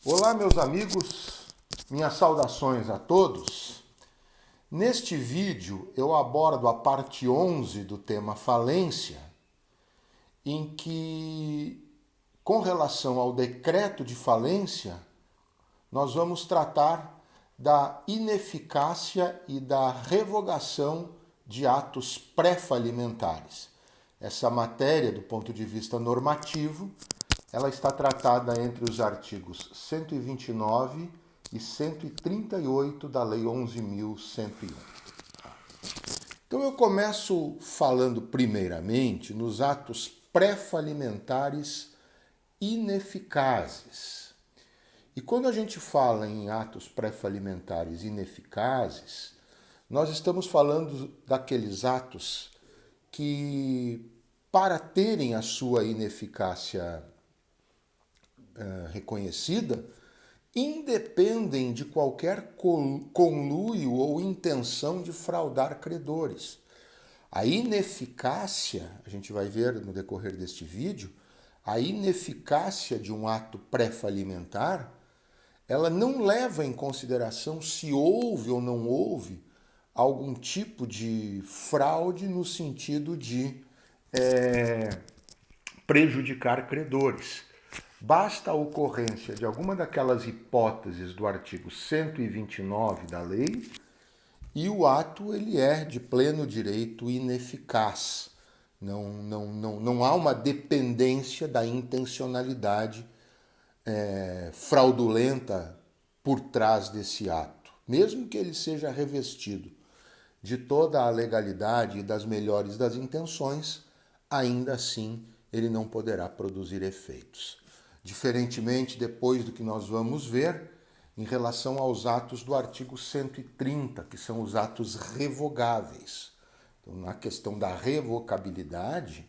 Olá, meus amigos, minhas saudações a todos. Neste vídeo eu abordo a parte 11 do tema falência, em que, com relação ao decreto de falência, nós vamos tratar da ineficácia e da revogação de atos pré-falimentares. Essa matéria, do ponto de vista normativo, ela está tratada entre os artigos 129 e 138 da Lei 11.101. Então eu começo falando primeiramente nos atos pré-falimentares ineficazes. E quando a gente fala em atos pré-falimentares ineficazes, nós estamos falando daqueles atos que, para terem a sua ineficácia reconhecida, independem de qualquer conluio ou intenção de fraudar credores. A ineficácia, a gente vai ver no decorrer deste vídeo, a ineficácia de um ato pré-falimentar, ela não leva em consideração se houve ou não houve algum tipo de fraude no sentido de prejudicar credores. Basta a ocorrência de alguma daquelas hipóteses do artigo 129 da lei e o ato ele é de pleno direito ineficaz. Não há uma dependência da intencionalidade fraudulenta por trás desse ato, mesmo que ele seja revestido de toda a legalidade e das melhores das intenções, ainda assim ele não poderá produzir efeitos. Diferentemente depois do que nós vamos ver em relação aos atos do artigo 130, que são os atos revogáveis. Então, na questão da revocabilidade,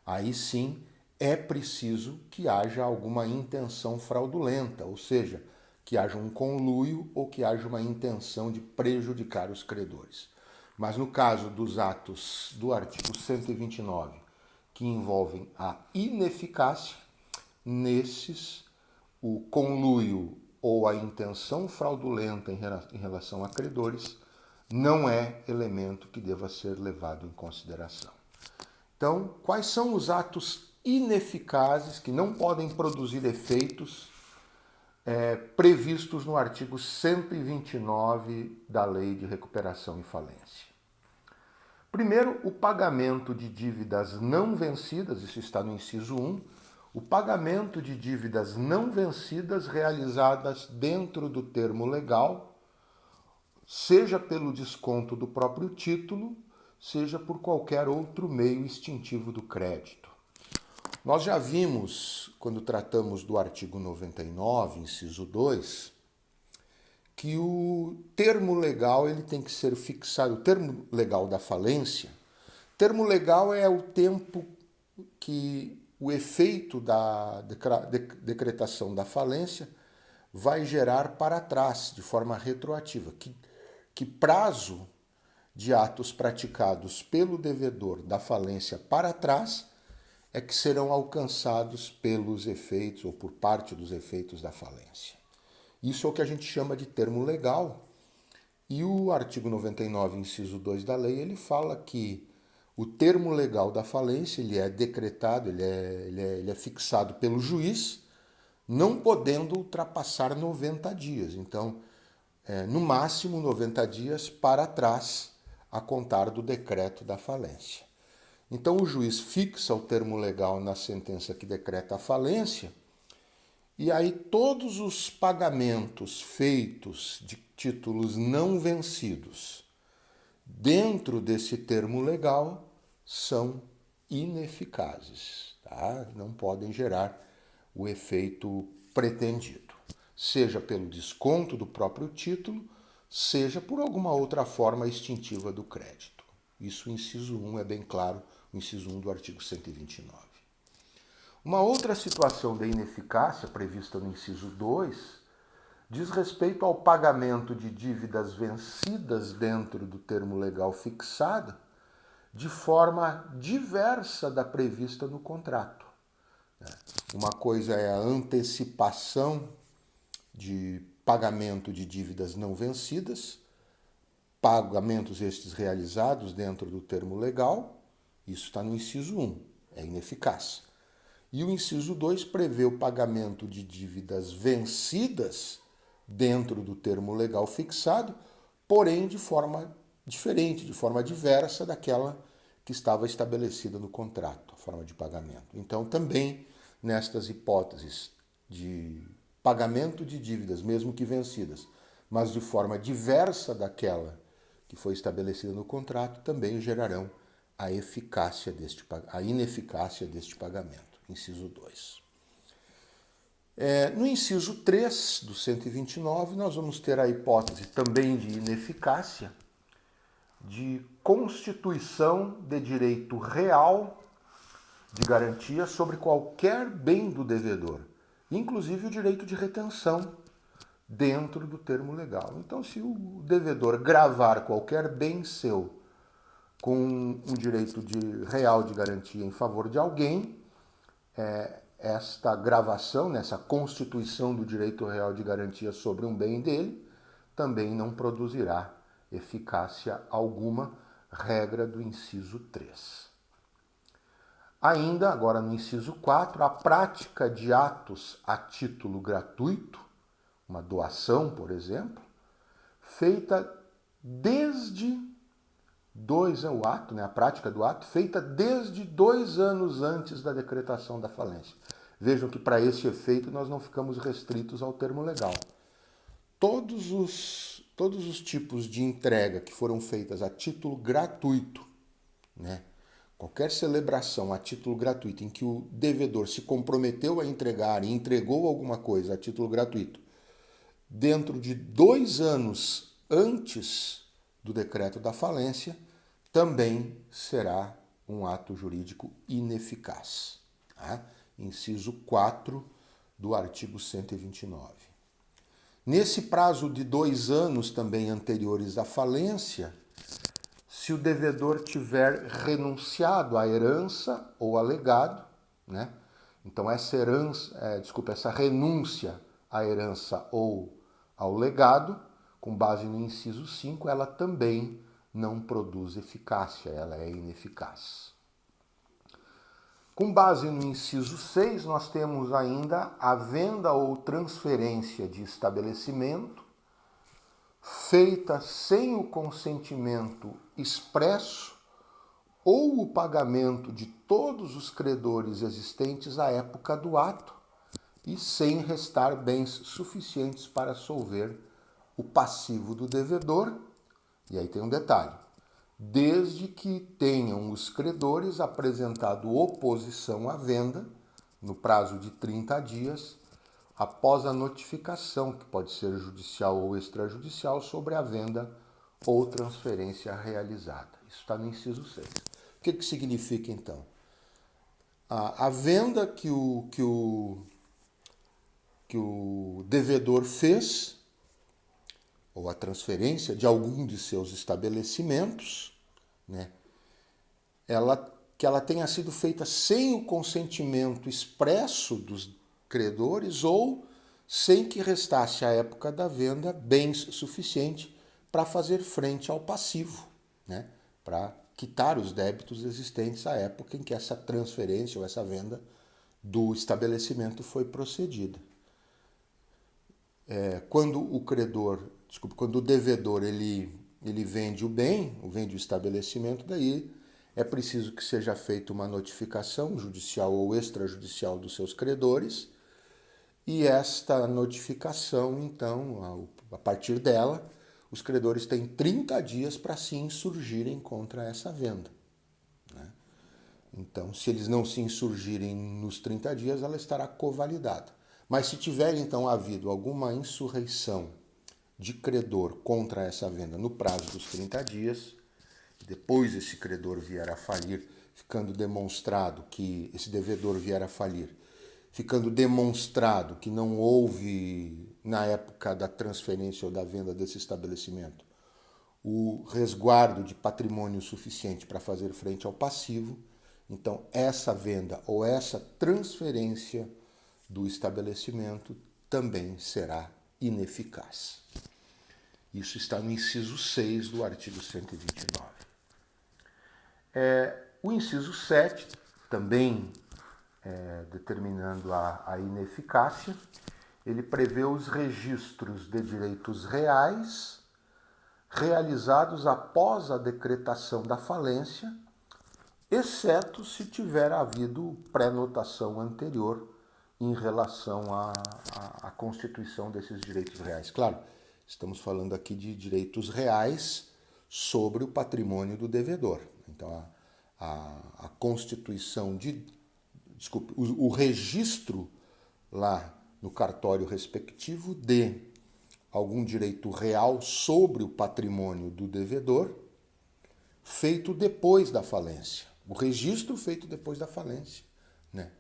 aí sim é preciso que haja alguma intenção fraudulenta, ou seja, que haja um conluio ou que haja uma intenção de prejudicar os credores. Mas no caso dos atos do artigo 129, que envolvem a ineficácia, nesses, o conluio ou a intenção fraudulenta em relação a credores não é elemento que deva ser levado em consideração. Então, quais são os atos ineficazes que não podem produzir efeitos previstos no artigo 129 da Lei de Recuperação e Falência? Primeiro, o pagamento de dívidas não vencidas, isso está no inciso 1, o pagamento de dívidas não vencidas realizadas dentro do termo legal, seja pelo desconto do próprio título, seja por qualquer outro meio extintivo do crédito. Nós já vimos, quando tratamos do artigo 99, inciso 2, que o termo legal ele tem que ser fixado, o termo legal da falência, termo legal é o tempo que o efeito da decretação da falência vai gerar para trás, de forma retroativa. Que prazo de atos praticados pelo devedor da falência para trás é que serão alcançados pelos efeitos ou por parte dos efeitos da falência. Isso é o que a gente chama de termo legal. E o artigo 99, inciso 2 da lei, ele fala que o termo legal da falência ele é decretado, ele é fixado pelo juiz, não podendo ultrapassar 90 dias. Então, no máximo 90 dias para trás, a contar do decreto da falência. Então, o juiz fixa o termo legal na sentença que decreta a falência, e aí todos os pagamentos feitos de títulos não vencidos dentro desse termo legal são ineficazes, tá? Não podem gerar o efeito pretendido, seja pelo desconto do próprio título, seja por alguma outra forma extintiva do crédito. Isso o inciso 1 é bem claro, o inciso 1 do artigo 129. Uma outra situação de ineficácia prevista no inciso 2 diz respeito ao pagamento de dívidas vencidas dentro do termo legal fixado de forma diversa da prevista no contrato. Uma coisa é a antecipação de pagamento de dívidas não vencidas, pagamentos estes realizados dentro do termo legal, isso está no inciso 1, é ineficaz. E o inciso 2 prevê o pagamento de dívidas vencidas dentro do termo legal fixado, porém de forma diferente, de forma diversa daquela que estava estabelecida no contrato, a forma de pagamento. Então, também nestas hipóteses de pagamento de dívidas, mesmo que vencidas, mas de forma diversa daquela que foi estabelecida no contrato, também gerarão a ineficácia deste pagamento. Inciso 2. No inciso 3 do 129, nós vamos ter a hipótese também de ineficácia de constituição de direito real de garantia sobre qualquer bem do devedor, inclusive o direito de retenção dentro do termo legal. Então, se o devedor gravar qualquer bem seu com um direito real de garantia em favor de alguém, esta gravação, essa constituição do direito real de garantia sobre um bem dele, também não produzirá eficácia alguma, regra do inciso 3. Ainda, agora no inciso 4, a prática de atos a título gratuito, uma doação, por exemplo, feita desde a prática do ato, feita desde 2 anos antes da decretação da falência. Vejam que para esse efeito nós não ficamos restritos ao termo legal. Todos os tipos de entrega que foram feitas a título gratuito, né? Qualquer celebração a título gratuito em que o devedor se comprometeu a entregar e entregou alguma coisa a título gratuito dentro de 2 anos antes do decreto da falência, também será um ato jurídico ineficaz. Tá? Inciso 4 do artigo 129. Nesse prazo de 2 anos também anteriores à falência, se o devedor tiver renunciado à herança ou a legado, né? Então essa renúncia à herança ou ao legado, com base no inciso 5, ela também não produz eficácia, ela é ineficaz. Com base no inciso 6, nós temos ainda a venda ou transferência de estabelecimento feita sem o consentimento expresso ou o pagamento de todos os credores existentes à época do ato e sem restar bens suficientes para solver o passivo do devedor. E aí tem um detalhe: desde que tenham os credores apresentado oposição à venda no prazo de 30 dias após a notificação, que pode ser judicial ou extrajudicial, sobre a venda ou transferência realizada. Isso está no inciso 6. O que significa, então? A venda que o devedor fez, ou a transferência de algum de seus estabelecimentos, né, que ela tenha sido feita sem o consentimento expresso dos credores ou sem que restasse à época da venda bens suficientes para fazer frente ao passivo, né, para quitar os débitos existentes à época em que essa transferência ou essa venda do estabelecimento foi procedida. Quando o devedor ele vende o bem, vende o estabelecimento, daí é preciso que seja feita uma notificação judicial ou extrajudicial dos seus credores, e esta notificação, então, a partir dela, os credores têm 30 dias para se insurgirem contra essa venda, né? Então, se eles não se insurgirem nos 30 dias, ela estará covalidada. Mas se tiver, então, havido alguma insurreição de credor contra essa venda no prazo dos 30 dias, depois esse credor vier a falir, ficando demonstrado que esse devedor vier a falir, ficando demonstrado que não houve, na época da transferência ou da venda desse estabelecimento, o resguardo de patrimônio suficiente para fazer frente ao passivo, então essa venda ou essa transferência do estabelecimento também será ineficaz. Isso está no inciso 6 do artigo 129. O inciso 7, também determinando a ineficácia, ele prevê os registros de direitos reais realizados após a decretação da falência, exceto se tiver havido pré-notação anterior em relação à constituição desses direitos reais. Claro, estamos falando aqui de direitos reais sobre o patrimônio do devedor. Então, a constituição o registro lá no cartório respectivo de algum direito real sobre o patrimônio do devedor feito depois da falência. O registro feito depois da falência, né?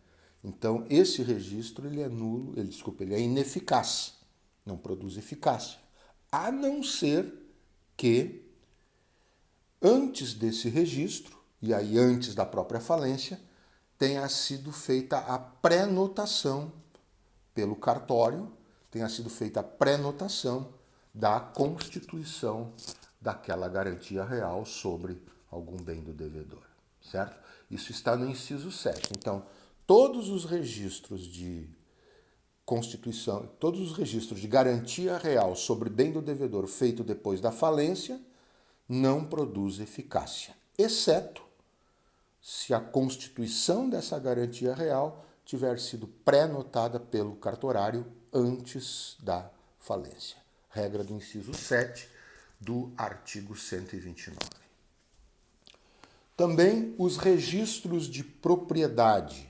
Então, esse registro ele é nulo, ele é ineficaz, não produz eficácia, a não ser que antes desse registro, e aí antes da própria falência, tenha sido feita a pré-notação pelo cartório, tenha sido feita a pré-notação da constituição daquela garantia real sobre algum bem do devedor, certo? Isso está no inciso 7. Então, todos os registros de constituição, todos os registros de garantia real sobre bem do devedor feito depois da falência não produz eficácia, exceto se a constituição dessa garantia real tiver sido pré-notada pelo cartorário antes da falência. Regra do inciso 7 do artigo 129. Também os registros de propriedade,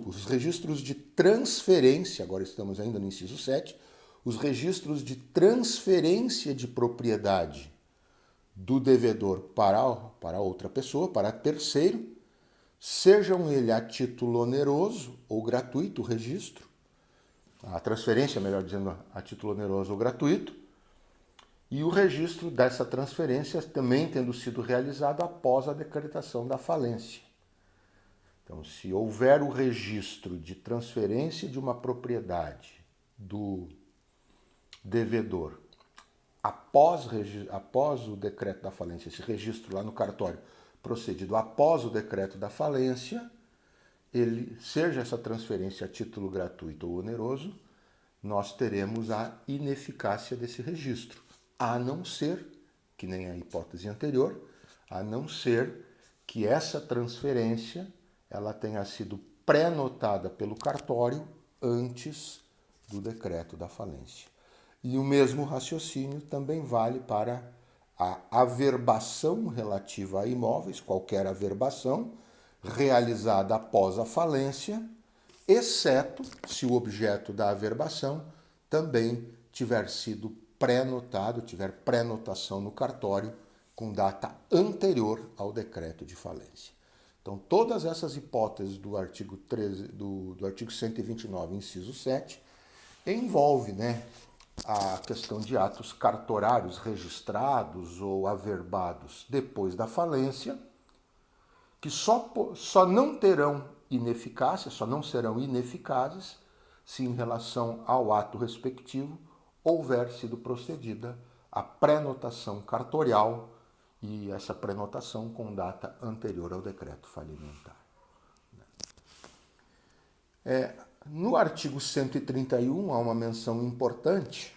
os registros de transferência, agora estamos ainda no inciso 7, os registros de transferência de propriedade do devedor para outra pessoa, para terceiro, sejam ele a título oneroso ou gratuito o registro, a transferência, melhor dizendo, a título oneroso ou gratuito, e o registro dessa transferência também tendo sido realizado após a decretação da falência. Então, se houver o registro de transferência de uma propriedade do devedor após o decreto da falência, esse registro lá no cartório procedido após o decreto da falência, seja essa transferência a título gratuito ou oneroso, nós teremos a ineficácia desse registro, a não ser, que nem a hipótese anterior, a não ser que essa transferência ela tenha sido pré-notada pelo cartório antes do decreto da falência. E o mesmo raciocínio também vale para a averbação relativa a imóveis, qualquer averbação realizada após a falência, exceto se o objeto da averbação também tiver sido pré-notado, tiver pré-notação no cartório com data anterior ao decreto de falência. Então, todas essas hipóteses do artigo 13, do artigo 129, inciso 7, envolve, a questão de atos cartorários registrados ou averbados depois da falência, que só não terão ineficácia, só não serão ineficazes se em relação ao ato respectivo houver sido procedida a pré-notação cartorial e essa pré-notação com data anterior ao decreto falimentar. No artigo 131 há uma menção importante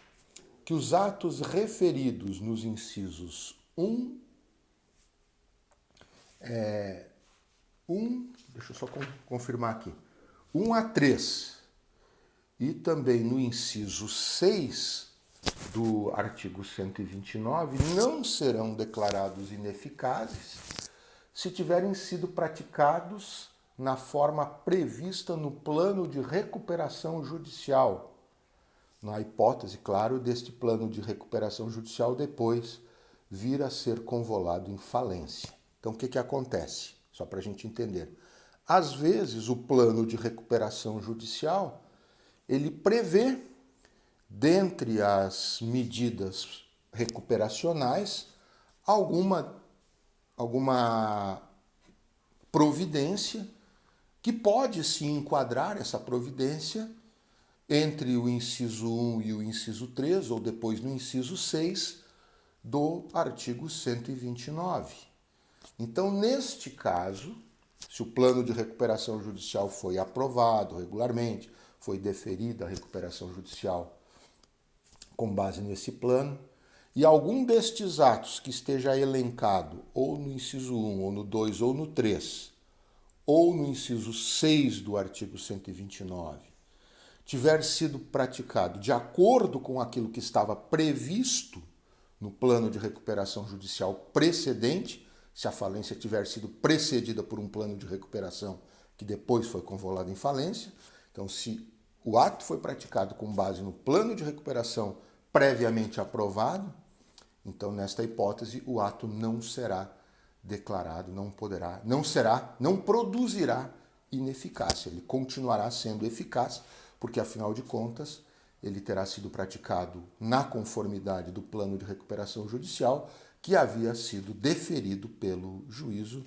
que os atos referidos nos incisos 1, deixa eu só confirmar aqui, 1 a 3 e também no inciso 6 do artigo 129 não serão declarados ineficazes se tiverem sido praticados na forma prevista no plano de recuperação judicial, na hipótese, claro, deste plano de recuperação judicial depois vir a ser convolado em falência. Então, o que acontece? Só para a gente entender. Às vezes, o plano de recuperação judicial, ele prevê, dentre as medidas recuperacionais, alguma providência que pode se enquadrar essa providência entre o inciso 1 e o inciso 3, ou depois no inciso 6 do artigo 129. Então, neste caso, se o plano de recuperação judicial foi aprovado regularmente, foi deferida a recuperação judicial com base nesse plano, e algum destes atos que esteja elencado ou no inciso 1, ou no 2, ou no 3, ou no inciso 6 do artigo 129, tiver sido praticado de acordo com aquilo que estava previsto no plano de recuperação judicial precedente, se a falência tiver sido precedida por um plano de recuperação que depois foi convolado em falência. Então, se o ato foi praticado com base no plano de recuperação previamente aprovado, então, nesta hipótese, o ato não será declarado, não produzirá ineficácia. Ele continuará sendo eficaz, porque, afinal de contas, ele terá sido praticado na conformidade do plano de recuperação judicial que havia sido deferido pelo juízo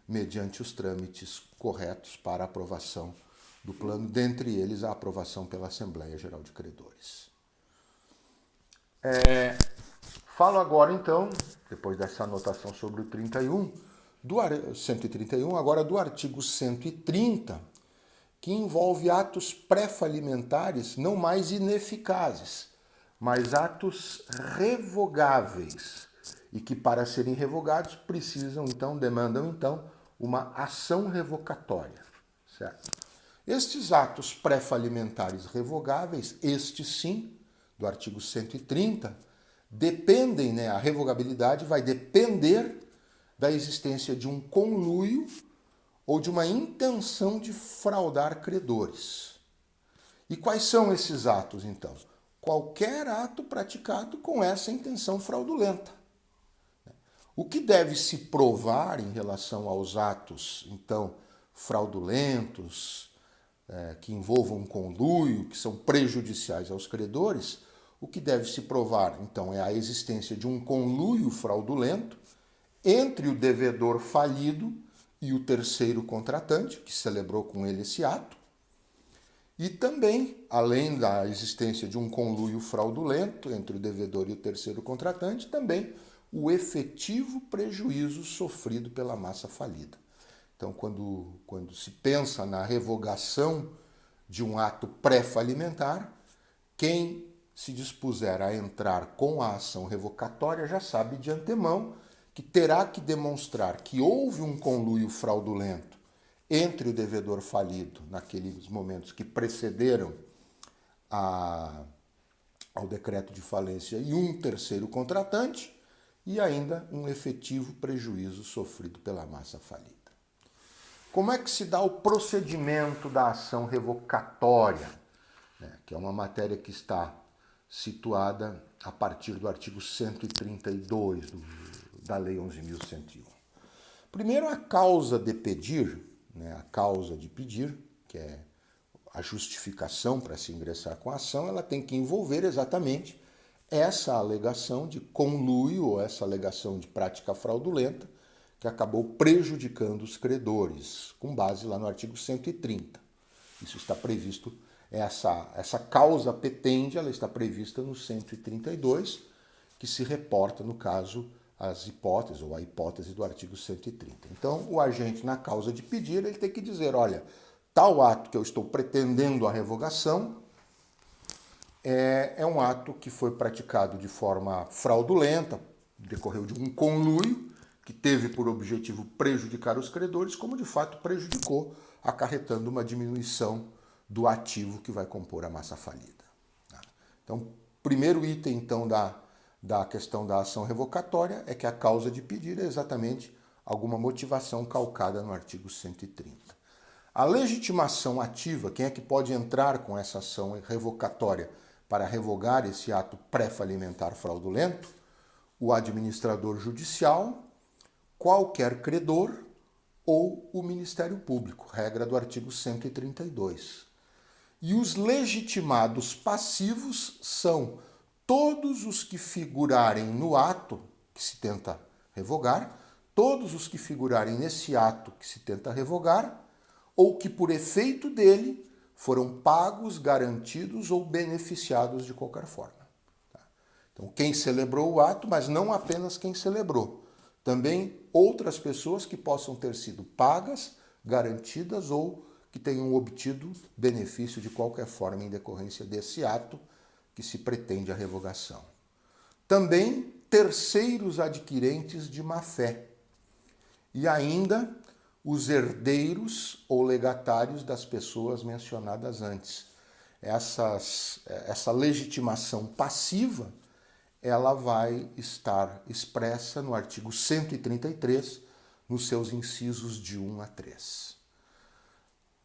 mediante os trâmites corretos para aprovação do plano, dentre eles a aprovação pela Assembleia Geral de Credores. Falo agora, então, depois dessa anotação sobre o 131, agora do artigo 130, que envolve atos pré-falimentares não mais ineficazes, mas atos revogáveis, e que, para serem revogados, demandam, uma ação revocatória, certo? Estes atos pré-falimentares revogáveis, estes sim, do artigo 130, dependem, a revogabilidade vai depender da existência de um conluio ou de uma intenção de fraudar credores. E quais são esses atos, então? Qualquer ato praticado com essa intenção fraudulenta. O que deve se provar em relação aos atos, então, fraudulentos, que envolvam conluio, que são prejudiciais aos credores, o que deve se provar, então, é a existência de um conluio fraudulento entre o devedor falido e o terceiro contratante, que celebrou com ele esse ato, e também, além da existência de um conluio fraudulento entre o devedor e o terceiro contratante, também o efetivo prejuízo sofrido pela massa falida. Então, quando se pensa na revogação de um ato pré-falimentar, quem se dispuser a entrar com a ação revocatória já sabe de antemão que terá que demonstrar que houve um conluio fraudulento entre o devedor falido naqueles momentos que precederam ao decreto de falência e um terceiro contratante, e ainda um efetivo prejuízo sofrido pela massa falida. Como é que se dá o procedimento da ação revocatória? Que é uma matéria que está situada a partir do artigo 132 da Lei 11.101. Primeiro, a causa de pedir, a causa de pedir, que é a justificação para se ingressar com a ação, ela tem que envolver exatamente essa alegação de conluio ou essa alegação de prática fraudulenta que acabou prejudicando os credores, com base lá no artigo 130. Isso está previsto, essa causa petendi, ela está prevista no 132, que se reporta, no caso, as hipóteses ou a hipótese do artigo 130. Então, o agente, na causa de pedir, ele tem que dizer, olha, tal ato que eu estou pretendendo a revogação é um ato que foi praticado de forma fraudulenta, decorreu de um conluio que teve por objetivo prejudicar os credores, como de fato prejudicou, acarretando uma diminuição do ativo que vai compor a massa falida. Então, primeiro item então da questão da ação revocatória é que a causa de pedir é exatamente alguma motivação calcada no artigo 130. A legitimação ativa, quem é que pode entrar com essa ação revocatória para revogar esse ato pré-falimentar fraudulento? O administrador judicial, qualquer credor ou o Ministério Público, regra do artigo 132. E os legitimados passivos são todos os que figurarem no ato que se tenta revogar, todos os que figurarem nesse ato que se tenta revogar, ou que por efeito dele foram pagos, garantidos ou beneficiados de qualquer forma. Então, quem celebrou o ato, mas não apenas quem celebrou. Também outras pessoas que possam ter sido pagas, garantidas ou que tenham obtido benefício de qualquer forma em decorrência desse ato que se pretende a revogação. Também terceiros adquirentes de má-fé. E ainda os herdeiros ou legatários das pessoas mencionadas antes. Essa legitimação passiva, ela vai estar expressa no artigo 133, nos seus incisos de 1 a 3.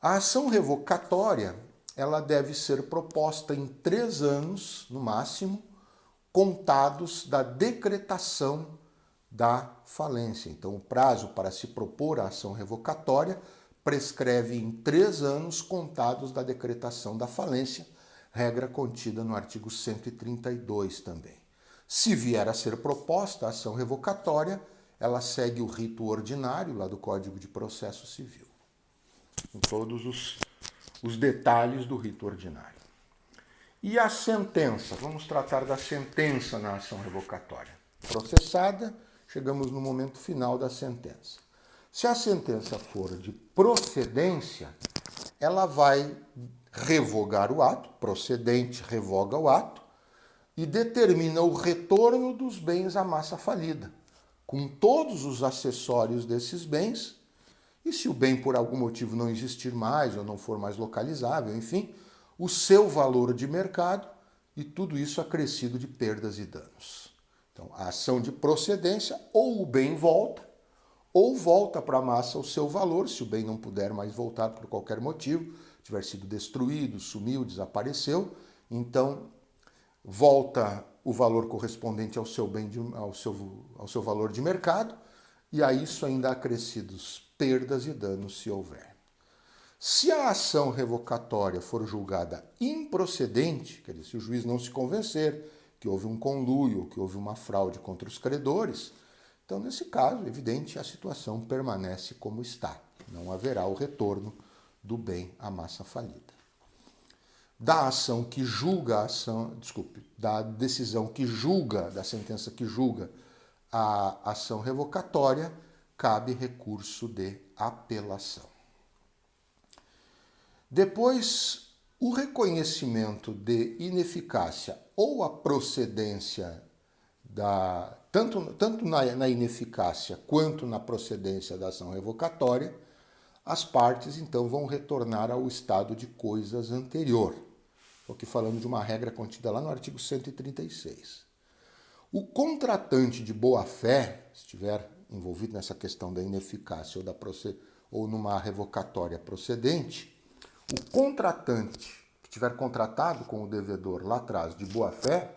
A ação revocatória, ela deve ser proposta em 3 anos, no máximo, contados da decretação da falência. Então, o prazo para se propor a ação revocatória prescreve em 3 anos contados da decretação da falência, regra contida no artigo 132 também. Se vier a ser proposta a ação revocatória, ela segue o rito ordinário lá do Código de Processo Civil, com todos os detalhes do rito ordinário. E a sentença? Vamos tratar da sentença na ação revocatória. Processada, chegamos no momento final da sentença. Se a sentença for de procedência, ela vai revogar o ato, procedente revoga o ato, e determina o retorno dos bens à massa falida, com todos os acessórios desses bens, e se o bem por algum motivo não existir mais ou não for mais localizável, enfim, o seu valor de mercado e tudo isso acrescido de perdas e danos. Então, a ação de procedência, ou o bem volta, ou volta para a massa o seu valor, se o bem não puder mais voltar por qualquer motivo, tiver sido destruído, sumiu, desapareceu, então volta o valor correspondente ao seu bem, ao seu valor de mercado, e a isso ainda acrescidos perdas e danos se houver. Se a ação revocatória for julgada improcedente, quer dizer, se o juiz não se convencer que houve um conluio, que houve uma fraude contra os credores, então, nesse caso, evidente, a situação permanece como está. Não haverá o retorno do bem à massa falida. Da ação que julga da decisão que julga, da sentença que julga a ação revocatória, cabe recurso de apelação. Depois, o reconhecimento de ineficácia ou a procedência tanto na ineficácia quanto na procedência da ação revocatória, as partes então vão retornar ao estado de coisas anterior. Estou aqui falando de uma regra contida lá no artigo 136. O contratante de boa-fé, se estiver envolvido nessa questão da ineficácia ou numa revocatória procedente, o contratante que tiver contratado com o devedor lá atrás de boa-fé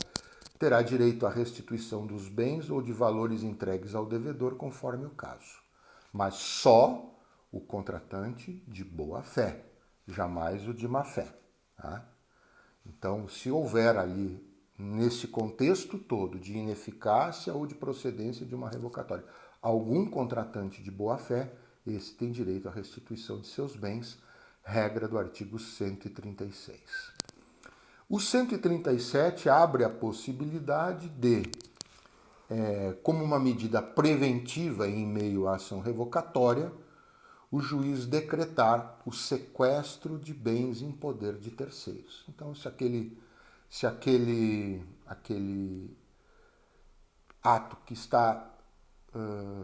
terá direito à restituição dos bens ou de valores entregues ao devedor, conforme o caso. Mas só o contratante de boa-fé, jamais o de má-fé. Tá? Então, se houver ali, nesse contexto todo de ineficácia ou de procedência de uma revocatória, algum contratante de boa-fé, esse tem direito à restituição de seus bens, regra do artigo 136. O 137 abre a possibilidade de, como uma medida preventiva em meio à ação revocatória, o juiz decretar o sequestro de bens em poder de terceiros. Então, se aquele ato que está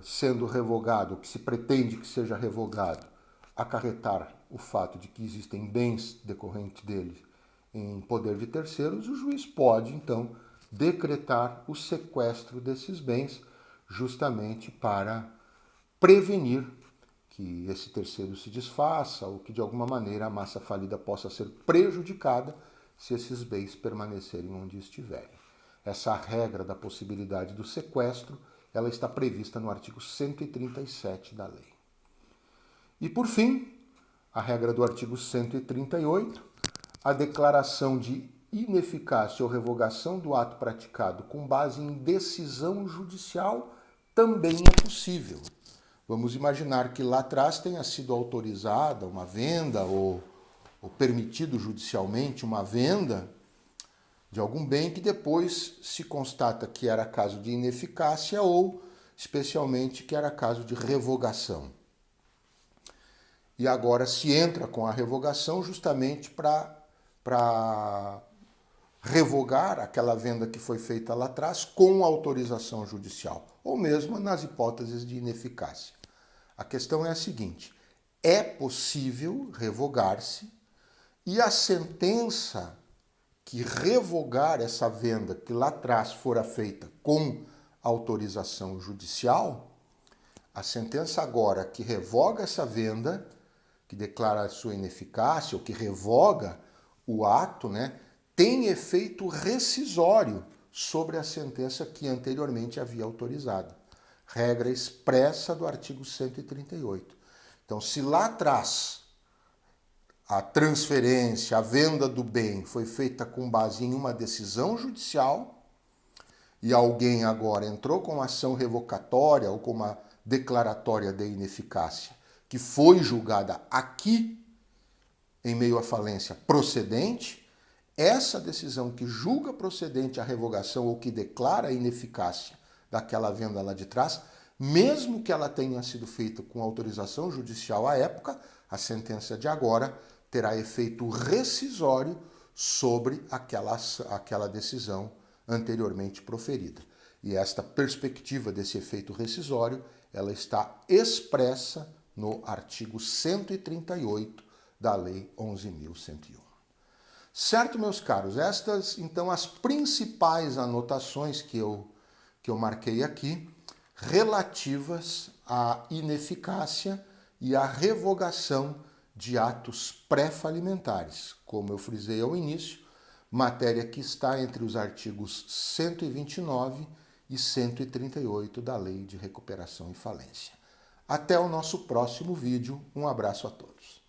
sendo revogado, que se pretende que seja revogado, acarretar o fato de que existem bens decorrentes dele em poder de terceiros, o juiz pode, então, decretar o sequestro desses bens justamente para prevenir que esse terceiro se desfaça ou que, de alguma maneira, a massa falida possa ser prejudicada se esses bens permanecerem onde estiverem. Essa regra da possibilidade do sequestro, ela está prevista no artigo 137 da lei. E, por fim, a regra do artigo 138, a declaração de ineficácia ou revogação do ato praticado com base em decisão judicial também é possível. Vamos imaginar que lá atrás tenha sido autorizada uma venda ou ou permitido judicialmente uma venda de algum bem que depois se constata que era caso de ineficácia ou, especialmente, que era caso de revogação. E agora se entra com a revogação justamente para revogar aquela venda que foi feita lá atrás com autorização judicial, ou mesmo nas hipóteses de ineficácia. A questão é a seguinte: é possível revogar-se e a sentença que revogar essa venda que lá atrás fora feita com autorização judicial, a sentença agora que revoga essa venda, que declara a sua ineficácia ou que revoga o ato, tem efeito rescisório sobre a sentença que anteriormente havia autorizado. Regra expressa do artigo 138. Então, se lá atrás a transferência, a venda do bem foi feita com base em uma decisão judicial e alguém agora entrou com uma ação revocatória ou com uma declaratória de ineficácia que foi julgada aqui, em meio à falência procedente, essa decisão que julga procedente a revogação ou que declara a ineficácia daquela venda lá de trás, mesmo que ela tenha sido feita com autorização judicial à época, a sentença de agora terá efeito rescisório sobre aquela decisão anteriormente proferida. E esta perspectiva desse efeito rescisório, ela está expressa no artigo 138 da Lei 11.101. Certo, meus caros? Estas, então, as principais anotações que eu marquei aqui, relativas à ineficácia e à revogação de atos pré-falimentares. Como eu frisei ao início, matéria que está entre os artigos 129 e 138 da Lei de Recuperação e Falência. Até o nosso próximo vídeo. Um abraço a todos.